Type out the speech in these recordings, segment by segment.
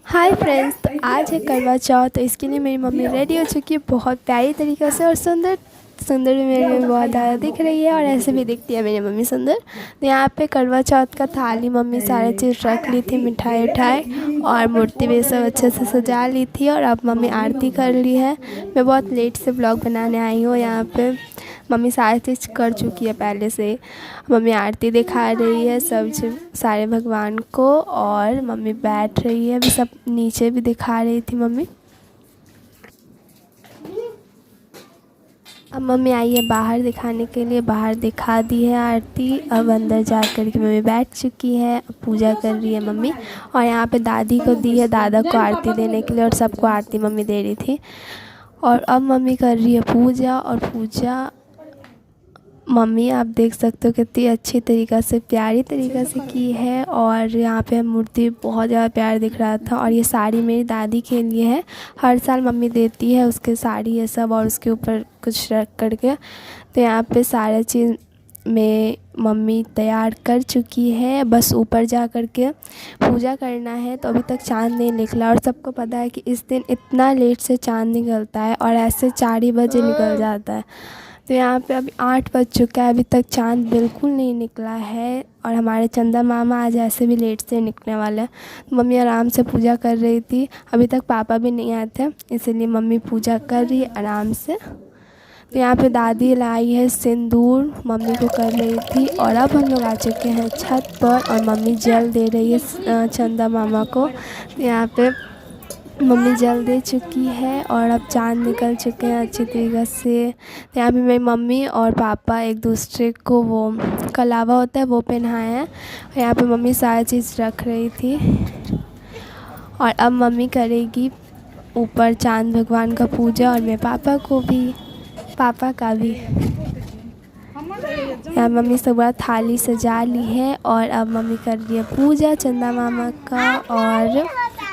Hi friends, तो आज है करवा चौथ। तो इसके लिए मेरी मम्मी रेडी हो चुकी है बहुत प्यारी तरीक़े से, और सुंदर सुंदर भी मेरी मम्मी बहुत ज़्यादा दिख रही है और ऐसे भी दिखती है मेरी मम्मी सुंदर। तो यहाँ पे करवा चौथ का थाली मम्मी सारे चीज़ रख ली थी, मिठाई उठाई और मूर्ति भी सब अच्छे से सजा ली थी। और अब मम्मी आरती कर ली है। मैं बहुत लेट से ब्लॉग बनाने आई हूँ। यहाँ पे मम्मी सारी चीज़ कर चुकी है पहले से। मम्मी आरती दिखा रही है सब सारे भगवान को, और मम्मी बैठ रही है। अभी सब नीचे भी दिखा रही थी मम्मी। अब मम्मी आई है बाहर दिखाने के लिए, बाहर दिखा दी है आरती। अब अंदर जा कर के मम्मी बैठ चुकी है, अब पूजा कर रही है मम्मी। और यहाँ पे दादी को दी है, दादा को आरती देने के लिए, और सबको आरती मम्मी दे रही थी। और अब मम्मी कर रही है पूजा। और पूजा मम्मी आप देख सकते हो कितनी अच्छी तरीक़ा से, प्यारी तरीक़ा से की है। और यहाँ पे मूर्ति बहुत ज़्यादा प्यार दिख रहा था। और ये साड़ी मेरी दादी के लिए है, हर साल मम्मी देती है उसके साड़ी ये सब, और उसके ऊपर कुछ रख कर के। तो यहाँ पे सारा चीज़ में मम्मी तैयार कर चुकी है, बस ऊपर जा कर के पूजा करना है। तो अभी तक चाँद नहीं निकला, और सबको पता है कि इस दिन इतना लेट से चाँद निकलता है, और ऐसे 4 ही बजे निकल जाता है। तो यहाँ पे अभी 8 बज चुका है, अभी तक चाँद बिल्कुल नहीं निकला है। और हमारे चंदा मामा आज ऐसे भी लेट से निकलने वाले हैं। तो मम्मी आराम से पूजा कर रही थी, अभी तक पापा भी नहीं आए थे, इसलिए मम्मी पूजा कर रही है आराम से। तो यहाँ पे दादी लाई है सिंदूर, मम्मी को कर रही थी। और अब हम लोग आ चुके हैं छत पर, और मम्मी जल दे रही है चंदा मामा को। तो यहाँ पे मम्मी जल दे चुकी है, और अब चाँद निकल चुके हैं अच्छी तरीक़े से। तो यहाँ पे मेरी मम्मी और पापा एक दूसरे को वो कलावा होता है वो पहनाए हैं। और यहाँ पे मम्मी सारी चीज़ रख रही थी। और अब मम्मी करेगी ऊपर चाँद भगवान का पूजा, और मेरे पापा का भी। यहाँ मम्मी सुबह थाली सजा ली है, और अब मम्मी कर रही है पूजा चंदा मामा का। और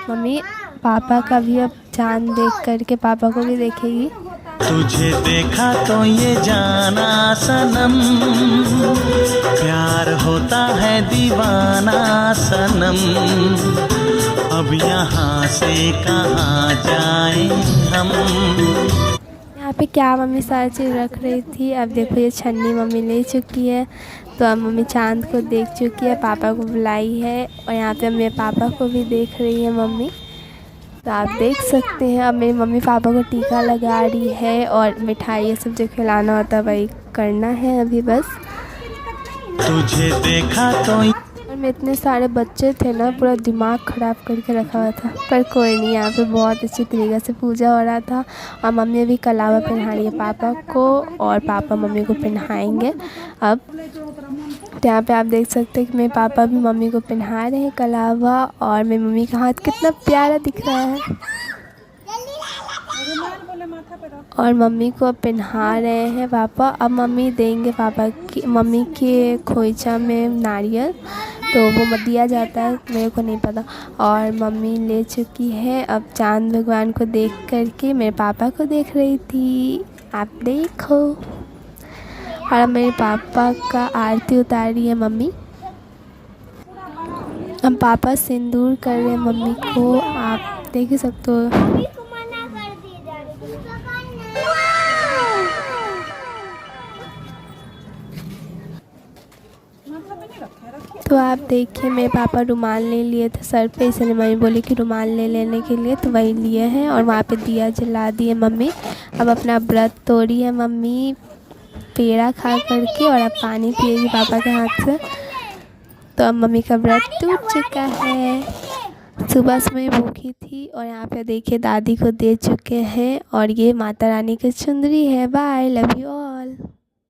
मम्मी पापा का भी अब चाँद देख करके पापा को भी देखेगी। तुझे देखा तो ये जाना सनम, प्यार होता है दीवाना सनम, अब यहाँ से कहाँ जाएं हम। यहाँ पे क्या मम्मी सारी चीज़ रख रही थी। अब देखो ये छन्नी मम्मी ले चुकी है। तो अब मम्मी चाँद को देख चुकी है, पापा को बुलाई है, और यहाँ पे मेरे पापा को भी देख रही है मम्मी। तो आप देख सकते हैं अब मेरी मम्मी पापा को टीका लगा रही है, और मिठाई ये सब जो खिलाना होता है वही करना है अभी बस। तुझे देखा तो और में इतने सारे बच्चे थे ना, पूरा दिमाग ख़राब करके रखा हुआ था। पर कोई नहीं, यहाँ पे बहुत अच्छी तरीक़े से पूजा हो रहा था। और मम्मी अभी कलावा पहना रही है पापा को, और पापा मम्मी को पहनाएंगे अब। तो यहाँ पे आप देख सकते हैं कि मेरे पापा भी मम्मी को पहना रहे हैं कलावा, और मेरी मम्मी का हाथ कितना प्यारा दिख रहा है। और मम्मी को पहना रहे हैं पापा। अब मम्मी देंगे पापा की, मम्मी के खोइचा में नारियल, तो वो मत दिया जाता है, मेरे को नहीं पता। और मम्मी ले चुकी है, अब चाँद भगवान को देख करके मेरे पापा को देख रही थी, आप देखो। और अब मेरे पापा का आरती उतारी है मम्मी। अब पापा सिंदूर कर रहे हैं मम्मी को, आप देख ही सकते हो। तो आप देखिए मेरे पापा रुमाल ले लिए थे सर पे, इसलिए मम्मी बोली कि रुमाल ले लेने के लिए, तो वही लिए हैं। और वहाँ पे दिया जला दिए मम्मी। अब अपना व्रत तोड़ी है मम्मी पेड़ा खा करके, और अब पानी पिएगी पापा के हाथ से। तो अब मम्मी का व्रत टूट चुका है। सुबह से मैं भूखी थी। और यहाँ पे देखिए दादी को दे चुके हैं, और ये माता रानी की चुंदरी है। Bye, love you all.